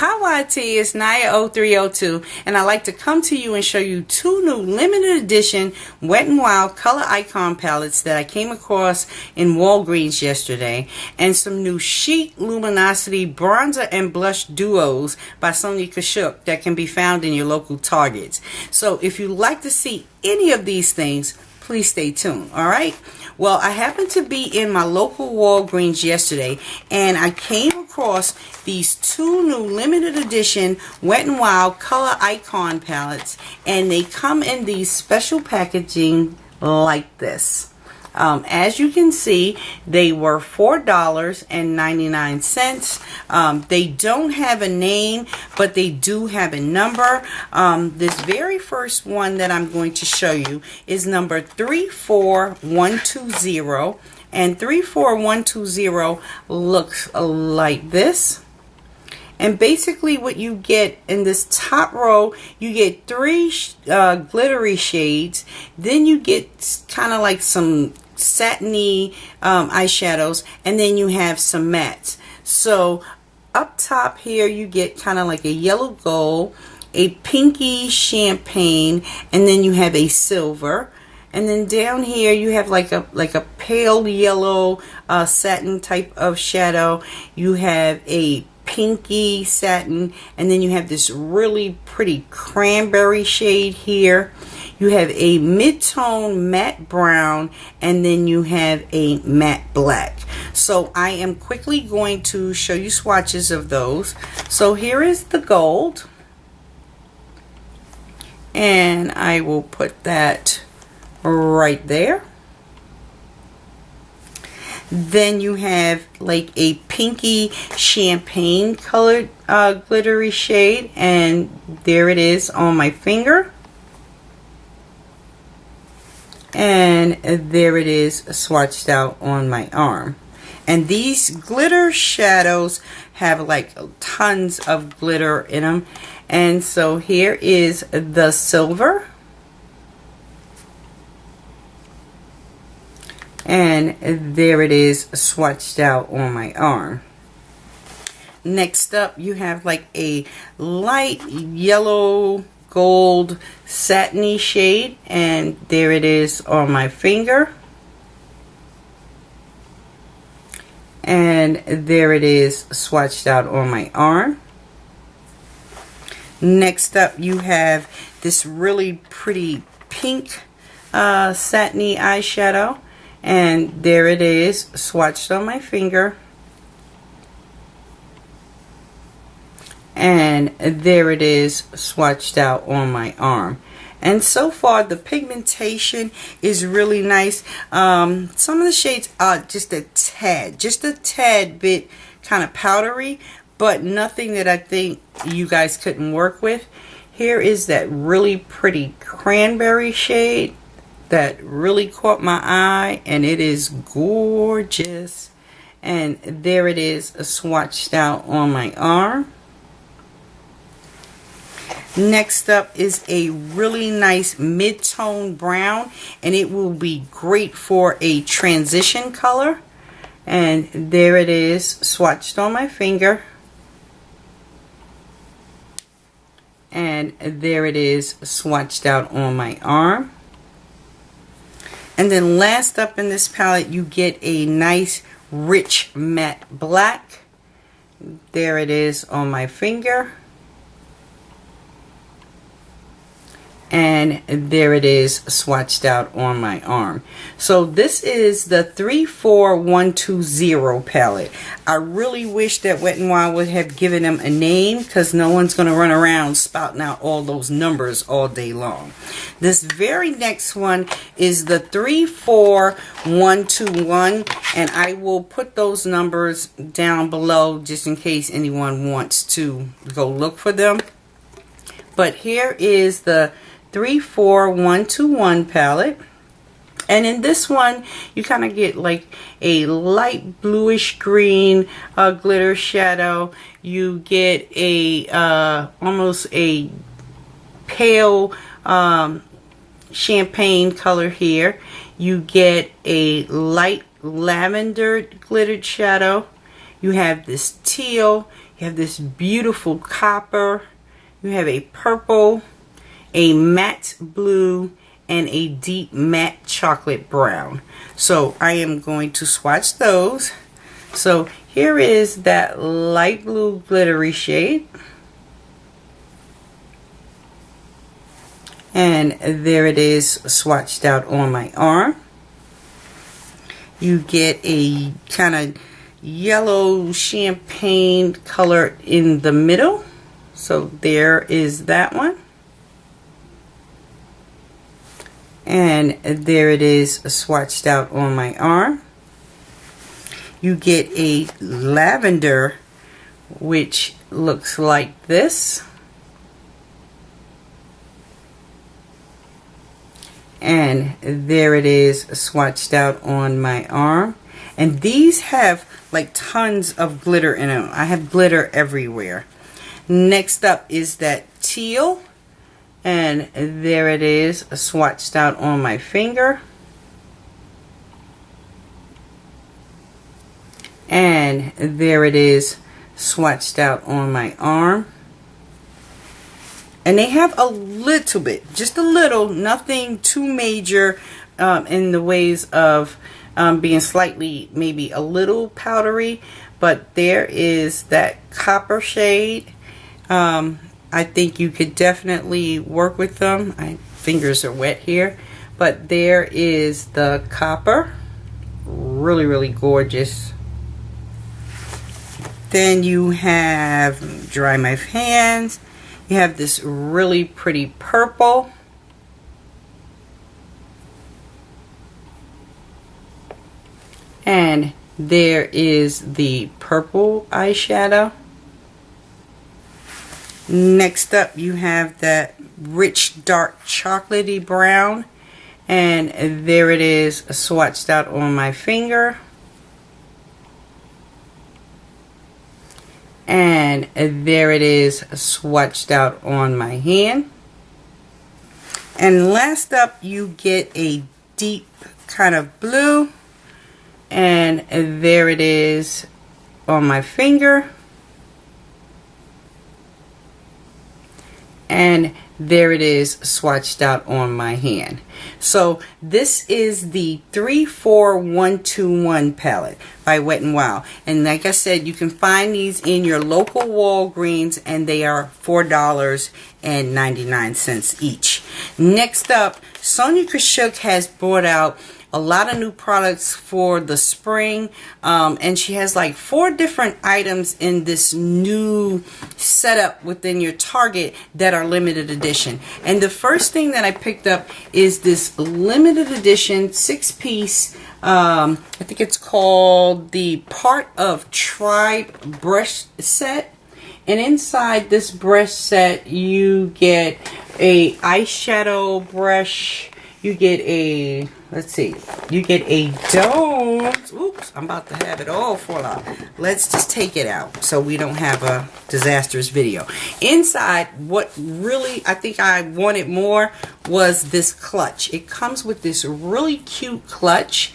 Hi YT, it's Naya0302 and I'd like to come to you and show you two new limited edition Wet n Wild color icon palettes that I came across in Walgreens yesterday, and some new CHIC Luminosity bronzer and blush duos by Sonia Kashuk that can be found in your local Targets. So if you'd like to see any of these things, please stay tuned. Alright, well, I happened to be in my local Walgreens yesterday and I came across these two new limited edition Wet n Wild color icon palettes, and they come in these special packaging like this. As you can see, they were $4.99. They don't have a name, but they do have a number. This very first one that I'm going to show you is number 34120, and 34120 looks like this. And basically what you get in this top row, you get three glittery shades. Then you get kind of like some satiny eyeshadows, and then you have some mattes. So up top here you get kind of like a yellow gold, a pinky champagne, and then you have a silver. And then down here you have like a pale yellow satin type of shadow. You have a pinky satin, and then you have this really pretty cranberry shade here. You have a mid-tone matte brown, and then you have a matte black. So I am quickly going to show you swatches of those. So here is the gold, and I will put that right there. Then you have like a pinky champagne colored glittery shade, and there it is on my finger. And there it is swatched out on my arm. And these glitter shadows have like tons of glitter in them. And so here is the silver. And there it is swatched out on my arm. Next up you have like a light yellow gold satiny shade, and there it is on my finger. And there it is swatched out on my arm. Next up you have this really pretty pink satiny eyeshadow, and there it is swatched on my finger. And there it is swatched out on my arm. And so far the pigmentation is really nice. Some of the shades are just a tad bit kind of powdery, but nothing that I think you guys couldn't work with. Here is that really pretty cranberry shade that really caught my eye, and it is gorgeous. And there it is swatched out on my arm. Next up is a really nice mid-tone brown, and it will be great for a transition color. And there it is swatched on my finger. And there it is swatched out on my arm. And then last up in this palette you get a nice rich matte black. There it is on my finger. And there it is swatched out on my arm. So this is the 34120 palette. I really wish that Wet n Wild would have given them a name, because no one's going to run around spouting out all those numbers all day long. This very next one is the 34121, and I will put those numbers down below just in case anyone wants to go look for them. But here is the 34121 palette, and in this one you kind of get like a light bluish green glitter shadow. You get a almost a pale champagne color here. You get a light lavender glittered shadow. You have this teal. You have this beautiful copper. You have a purple, a matte blue, and a deep matte chocolate brown. So I am going to swatch those. So here is that light blue glittery shade. And there it is swatched out on my arm. You get a kind of yellow champagne color in the middle. So there is that one. And there it is swatched out on my arm. You get a lavender, which looks like this. And there it is swatched out on my arm. And these have like tons of glitter in them. I have glitter everywhere. Next up is that teal. And there it is swatched out on my finger. And there it is swatched out on my arm. And they have a little bit, just a little, nothing too major in the ways of being slightly, maybe a little powdery. But there is that copper shade. I think you could definitely work with them. My fingers are wet here. But there is the copper. Really, really gorgeous. Then you have, dry my hands. You have this really pretty purple. And there is the purple eyeshadow. Next up you have that rich dark chocolatey brown. And there it is swatched out on my finger. And there it is swatched out on my hand. And last up you get a deep kind of blue. And there it is on my finger. And there it is swatched out on my hand. So this is the 34121 palette by Wet n Wild. And like I said, you can find these in your local Walgreens, and they are $4.99 each. Next up, Sonia Kashuk has brought out a lot of new products for the spring, and she has like 4 different items in this new setup within your Target that are limited edition. And the first thing that I picked up is this limited edition 6-piece, I think it's called the Part of Tribe brush set. And inside this brush set you get a eyeshadow brush, you get a, let's see, you get a dome. Oops, I'm about to have it all fall out. Let's just take it out so we don't have a disastrous video. Inside, what really I think I wanted more was this clutch. It comes with this really cute clutch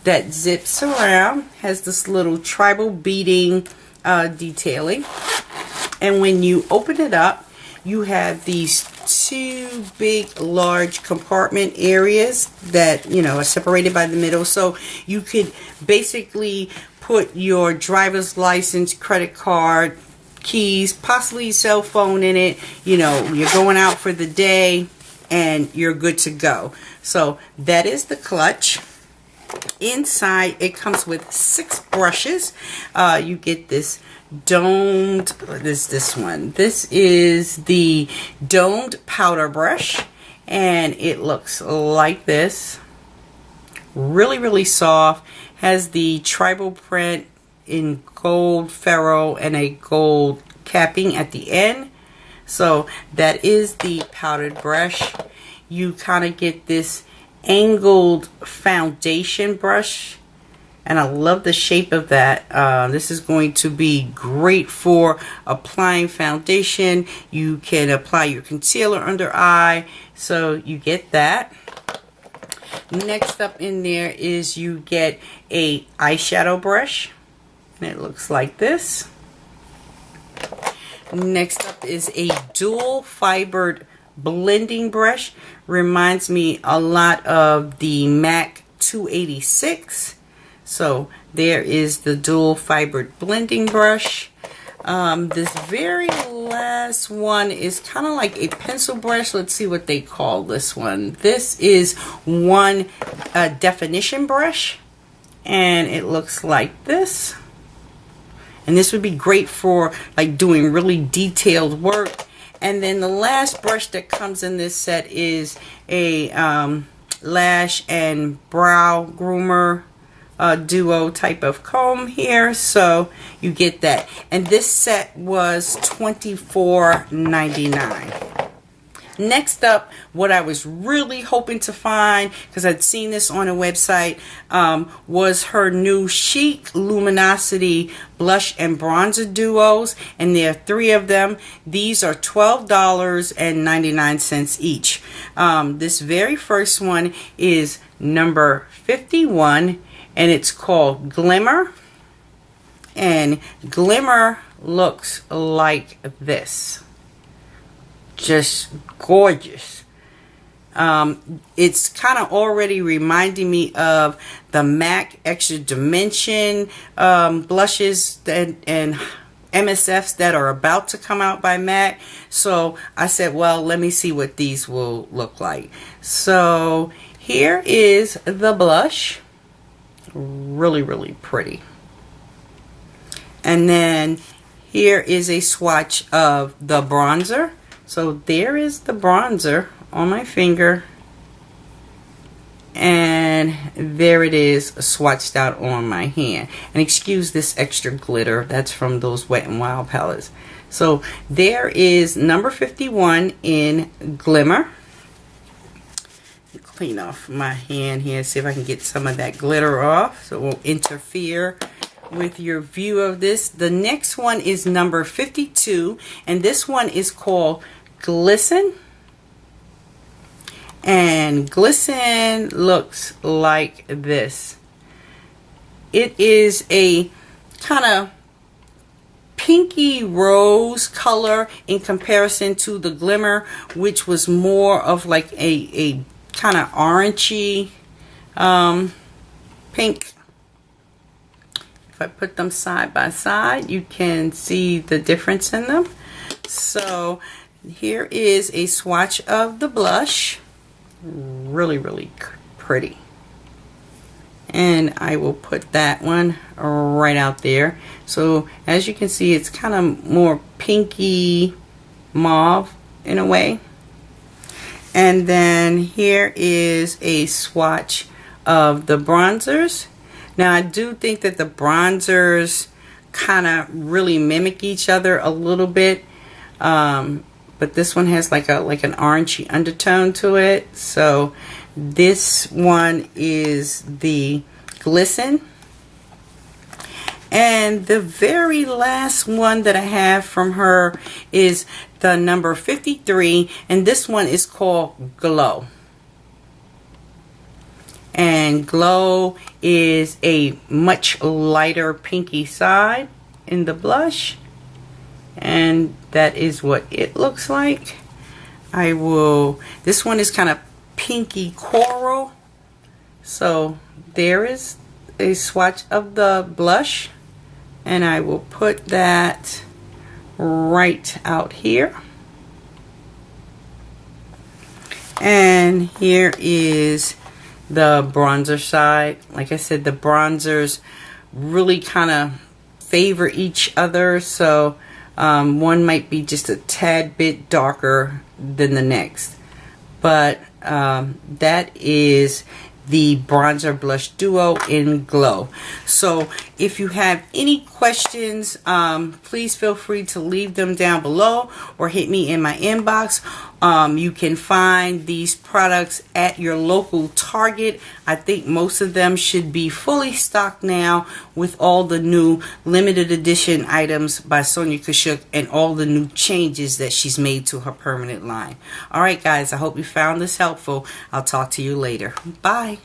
that zips around, has this little tribal beading detailing. And when you open it up, you have these 2 big large compartment areas that, you know, are separated by the middle, so you could basically put your driver's license, credit card, keys, possibly cell phone in it. You know, you're going out for the day and you're good to go. So that is the clutch. Inside it comes with 6 brushes. You get this domed, this one. This is the domed powder brush, and it looks like this. Really, really soft. Has the tribal print in gold ferrule and a gold capping at the end. So that is the powdered brush. You kind of get this angled foundation brush, and I love the shape of that. This is going to be great for applying foundation. You can apply your concealer under eye, so you get that. Next up in there is you get a eyeshadow brush, and it looks like this. Next up is a dual fibered blending brush. Reminds me a lot of the MAC 286. So there is the dual fibered blending brush. This very last one is kind of like a pencil brush. Let's see what they call this one. This is one definition brush, and it looks like this. And this would be great for like doing really detailed work. And then the last brush that comes in this set is a lash and brow groomer duo type of comb here. So you get that. And this set was $24.99. Next up, what I was really hoping to find, because I'd seen this on a website, was her new CHIC Luminosity blush and bronzer duos, and there are 3 of them. These are $12.99 each. This very first one is number 51, and it's called Glimmer. And Glimmer looks like this. Just gorgeous. It's kind of already reminding me of the MAC Extra Dimension blushes and MSFs that are about to come out by MAC. So I said, well, let me see what these will look like. So here is the blush. Really, really pretty. And then here is a swatch of the bronzer. So there is the bronzer on my finger, and there it is swatched out on my hand. And excuse this extra glitter, that's from those Wet n Wild palettes. So there is number 51 in Glimmer. Clean off my hand here, see if I can get some of that glitter off so it won't interfere with your view of this. The next one is number 52, and this one is called Glisten. And Glisten looks like this. It is a kind of pinky rose color in comparison to the Glimmer, which was more of like a kind of orangey pink. If I put them side by side, you can see the difference in them. So here is a swatch of the blush. Really, really pretty. And I will put that one right out there. So as you can see, it's kind of more pinky mauve in a way. And then here is a swatch of the bronzers. Now I do think that the bronzers kind of really mimic each other a little bit. But this one has like an orangey undertone to it. So this one is the Glisten. And the very last one that I have from her is the number 53, and this one is called Glow. And Glow is a much lighter pinky side in the blush, and that is what it looks like. This one is kind of pinky coral. So there is a swatch of the blush, and I will put that right out here. And here is the bronzer side. Like I said, the bronzers really kind of favor each other, so one might be just a tad bit darker than the next. But that is the bronzer blush duo in Glow. So if you have any questions, please feel free to leave them down below or hit me in my inbox. You can find these products at your local Target. I think most of them should be fully stocked now with all the new limited edition items by Sonia Kashuk and all the new changes that she's made to her permanent line. Alright guys, I hope you found this helpful. I'll talk to you later. Bye.